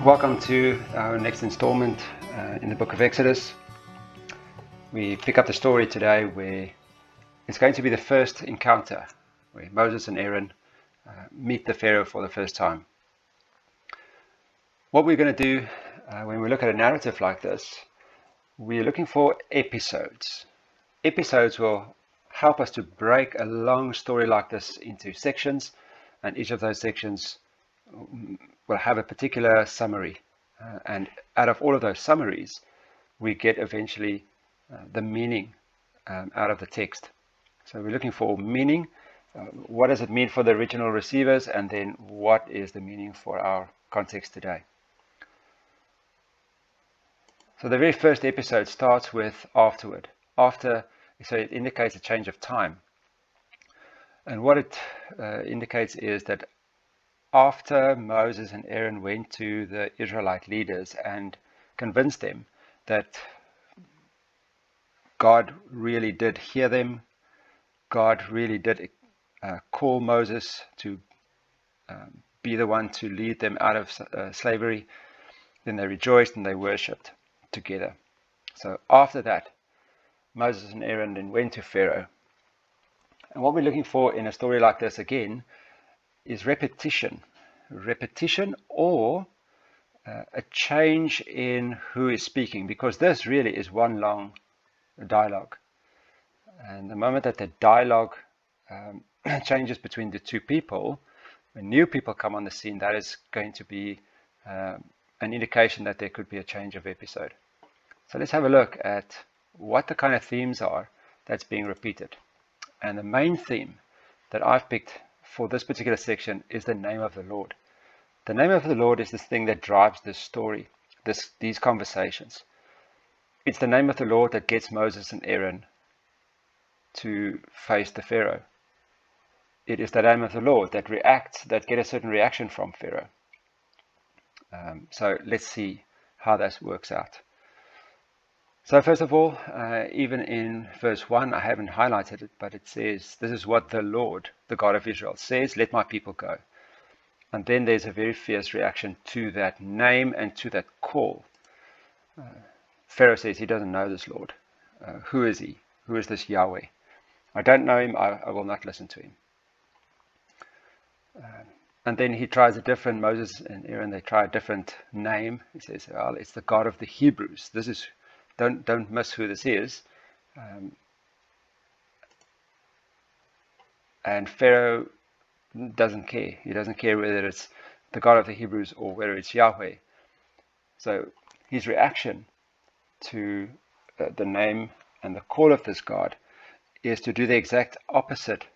Welcome to our next installment in the book of Exodus. We pick up the story today where it's going to be the first encounter where Moses and Aaron meet the Pharaoh for the first time. What we're going to do when we look at a narrative like this, we're looking for episodes. Episodes will help us to break a long story like this into sections, and each of those sections will have a particular summary. And out of all of those summaries, we get eventually the meaning out of the text. So we're looking for meaning. What does it mean for the original receivers? And then what is the meaning for our context today? So the very first episode starts with afterward. After, so it indicates a change of time. And what it indicates is that after Moses and Aaron went to the Israelite leaders and convinced them that God really did hear them, God really did call Moses to be the one to lead them out of slavery, then they rejoiced and they worshipped together. So after that, Moses and Aaron then went to Pharaoh. And what we're looking for in a story like this again is repetition or a change in who is speaking, because this really is one long dialogue. And the moment that the dialogue changes between the two people, when new people come on the scene, that is going to be an indication that there could be a change of episode. So let's have a look at what the kind of themes are that's being repeated. And the main theme that I've picked for this particular section is the name of the Lord. The name of the Lord is this thing that drives this story, these conversations. It's the name of the Lord that gets Moses and Aaron to face the Pharaoh. It is the name of the Lord that get a certain reaction from Pharaoh. So let's see how that works out. So first of all, even in verse 1, I haven't highlighted it, but it says, this is what the Lord, the God of Israel, says, let my people go. And then there's a very fierce reaction to that name and to that call. Pharaoh says he doesn't know this Lord. Who is he? Who is this Yahweh? I don't know him, I will not listen to him. And then he tries Moses and Aaron, they try a different name. He says, well, it's the God of the Hebrews. This is Don't miss who this is. And Pharaoh doesn't care. He doesn't care whether it's the God of the Hebrews or whether it's Yahweh. So his reaction to the name and the call of this God is to do the exact opposite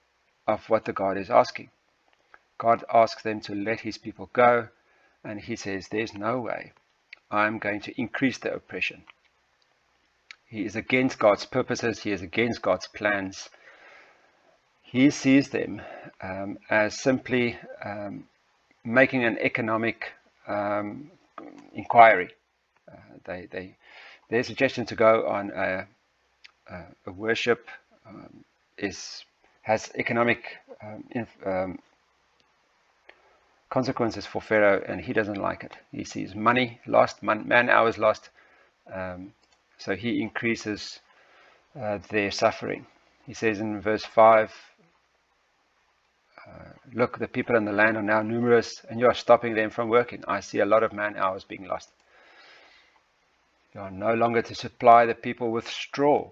of what the God is asking. God asks them to let his people go, and he says, there's no way. I'm going to increase the oppression. He is against God's purposes. He is against God's plans. He sees them as simply making an economic inquiry. Their suggestion to go on a worship has economic consequences for Pharaoh, and he doesn't like it. He sees money lost, man hours lost. So he increases their suffering. He says in verse 5, look, the people in the land are now numerous, and you are stopping them from working. I see a lot of man hours being lost. You are no longer to supply the people with straw.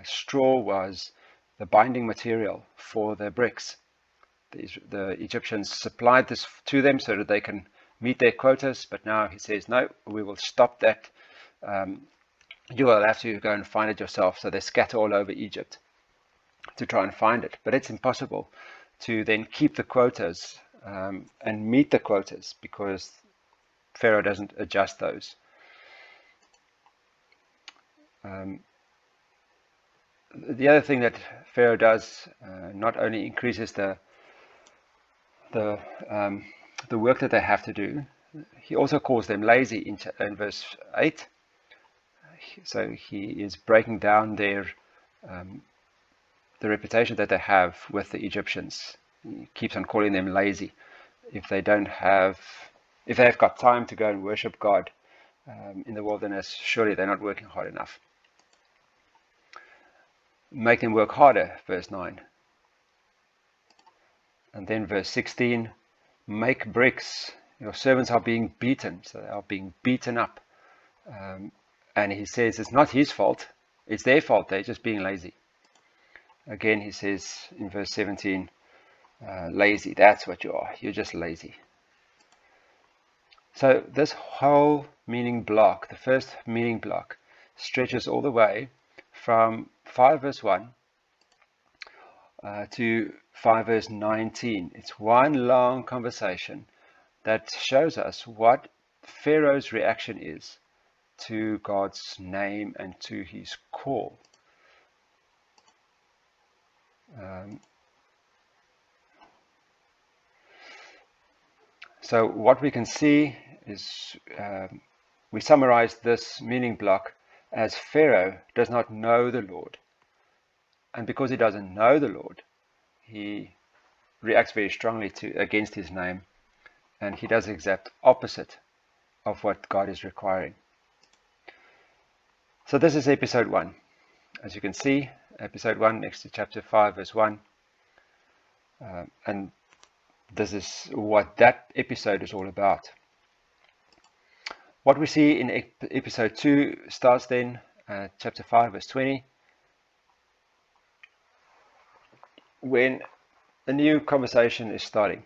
Straw was the binding material for the bricks. The Egyptians supplied this to them so that they can meet their quotas, but now he says, no, we will stop that. You will have to go and find it yourself. So they scatter all over Egypt to try and find it. But it's impossible to then keep the quotas and meet the quotas because Pharaoh doesn't adjust those. The other thing that Pharaoh does not only increases the work that they have to do, he also calls them lazy in verse 8. So he is breaking down the reputation that they have with the Egyptians. He keeps on calling them lazy. If they don't have If they've got time to go and worship God in the wilderness, surely they're not working hard enough. Make them work harder, verse 9. And then verse 16, make bricks. Your servants are being beaten, so they are being beaten up. And he says it's not his fault, it's their fault, they're just being lazy. Again, he says in verse 17, lazy, that's what you are, you're just lazy. So this whole meaning block, the first meaning block, stretches all the way from 5 verse 1 to 5 verse 19. It's one long conversation that shows us what Pharaoh's reaction is to God's name and to his call. So what we can see is we summarize this meaning block as Pharaoh does not know the Lord. And because he doesn't know the Lord, he reacts very strongly against his name, and he does the exact opposite of what God is requiring. So this is episode 1. As you can see, episode 1 next to chapter 5 verse 1. And this is what that episode is all about. What we see in episode 2 starts then chapter 5 verse 20, when a new conversation is starting.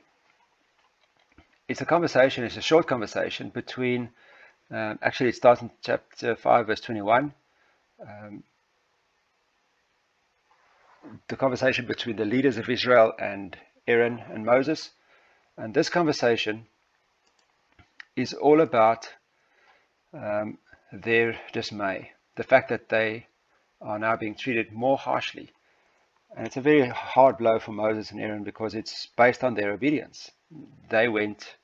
It's a short conversation between, actually it starts in chapter 5 verse 21, the conversation between the leaders of Israel and Aaron and Moses. And this conversation is all about their dismay, the fact that they are now being treated more harshly. And it's a very hard blow for Moses and Aaron because it's based on their obedience. They went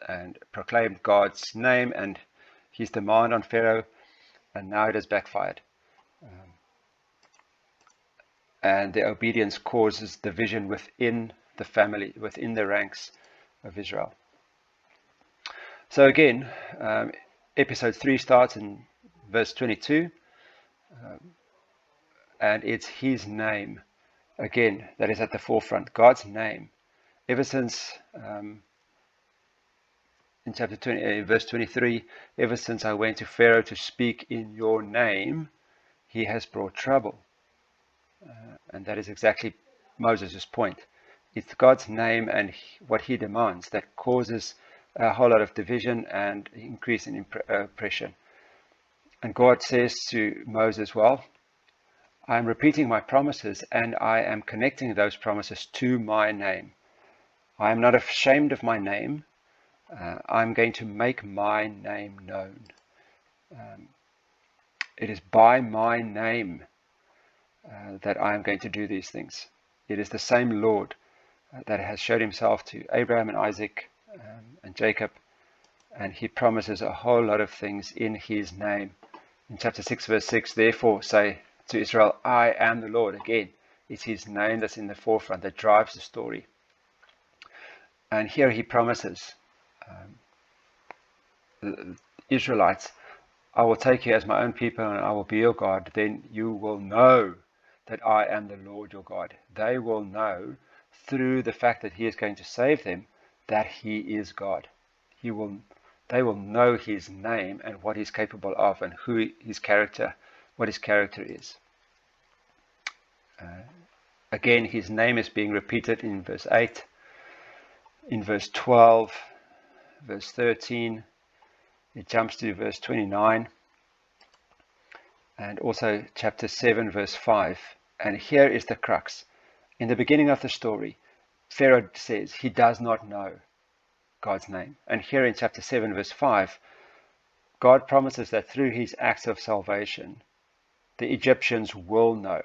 and proclaimed God's name and his demand on Pharaoh, and now it has backfired. And their obedience causes division within the family, within the ranks of Israel. So again, episode 3 starts in verse 22, and it's his name, again, that is at the forefront, God's name. Ever since, in chapter 20, verse 23, ever since I went to Pharaoh to speak in your name, he has brought trouble. And that is exactly Moses' point. It's God's name and what he demands that causes a whole lot of division and increase in oppression. And God says to Moses, well, I am repeating my promises and I am connecting those promises to my name. I am not ashamed of my name. I'm going to make my name known. It is by my name that I am going to do these things. It is the same Lord that has showed himself to Abraham and Isaac and Jacob, and he promises a whole lot of things in his name. In chapter 6 verse 6, therefore say to Israel, I am the Lord. Again, it's his name that's in the forefront, that drives the story. And here he promises the Israelites, I will take you as my own people and I will be your God. Then you will know that I am the Lord your God. They will know through the fact that he is going to save them that he is God. They will know his name and what he's capable of and who his character, what his character is. Again, his name is being repeated in verse 8, in verse 12, verse 13. It jumps to verse 29. And also chapter 7 verse 5. And here is the crux. In the beginning of the story, Pharaoh says he does not know God's name. And here in chapter 7 verse 5, God promises that through his acts of salvation, the Egyptians will know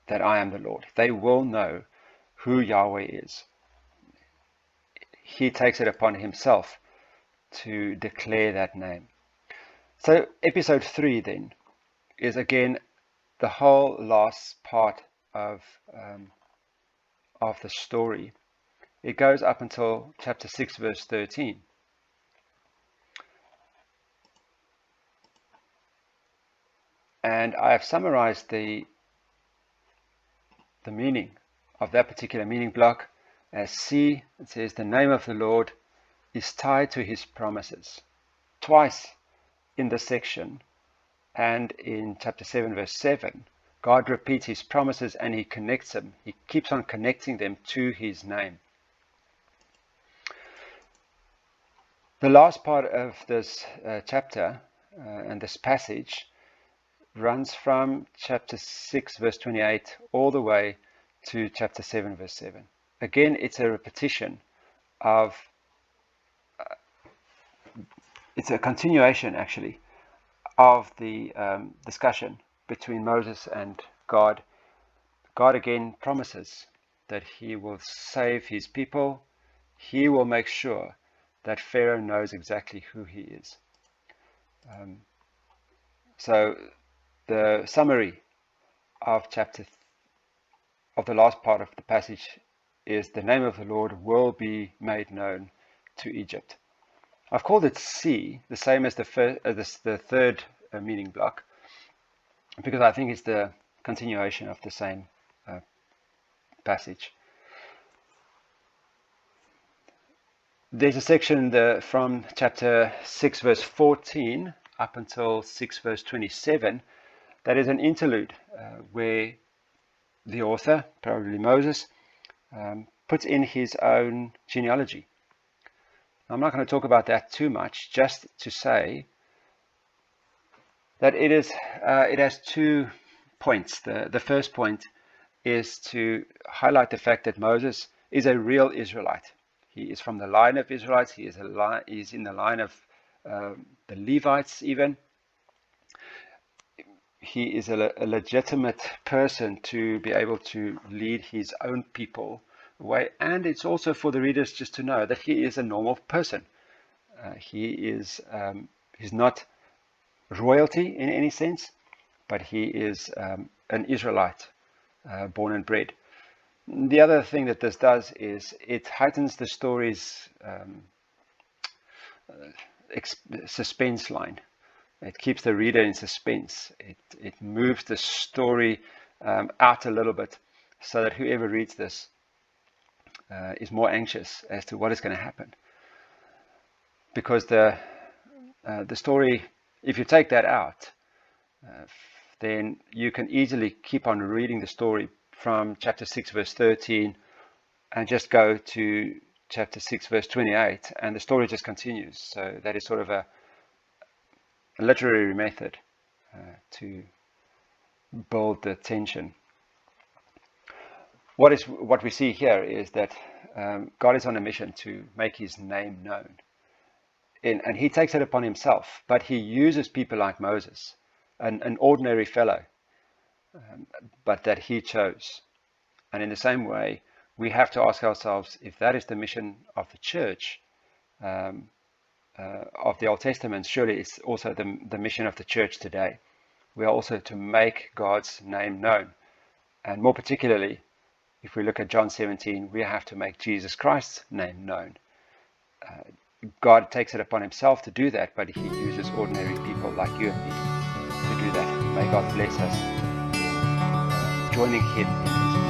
that I am the Lord. They will know who Yahweh is. He takes it upon himself to declare that name. So episode 3 then is again the whole last part of the story, It goes up until chapter 6, verse 13. And I have summarized the meaning of that particular meaning block as C. It says, the name of the Lord is tied to his promises. Twice in this section and in chapter 7, verse 7, God repeats his promises and he connects them. He keeps on connecting them to his name. The last part of this chapter and this passage runs from chapter 6, verse 28, all the way to chapter 7, verse 7. Again, it's a repetition of, it's a continuation, actually, of the discussion between Moses and God. God again promises that he will save his people. He will make sure that Pharaoh knows exactly who he is. So the summary of the last part of the passage is the name of the Lord will be made known to Egypt. I've called it C, the same as the third meaning block, because I think it's the continuation of the same passage. There's a section from chapter 6, verse 14 up until 6, verse 27, that is an interlude where the author, probably Moses, puts in his own genealogy. I'm not going to talk about that too much, just to say that it has 2 points. The first point is to highlight the fact that Moses is a real Israelite. He is from the line of Israelites. He is in the line of the Levites even. He is a legitimate person to be able to lead his own people away. And it's also for the readers just to know that he is a normal person. He's not royalty in any sense, but he is an Israelite, born and bred. The other thing that this does is it heightens the story's suspense line. It keeps the reader in suspense. It moves the story out a little bit so that whoever reads this is more anxious as to what is going to happen. Because the story, if you take that out, then you can easily keep on reading the story from chapter 6, verse 13, and just go to chapter 6, verse 28, and the story just continues. So that is sort of a literary method to build the tension. What we see here is that God is on a mission to make his name known. And he takes it upon himself, but he uses people like Moses, an ordinary fellow, but that he chose. And in the same way, we have to ask ourselves if that is the mission of the church of the Old Testament, surely it's also the mission of the church today. We are also to make God's name known. And more particularly, if we look at John 17, we have to make Jesus Christ's name known. God takes it upon himself to do that, but he uses ordinary people like you and me to do that. May God bless us in joining him in his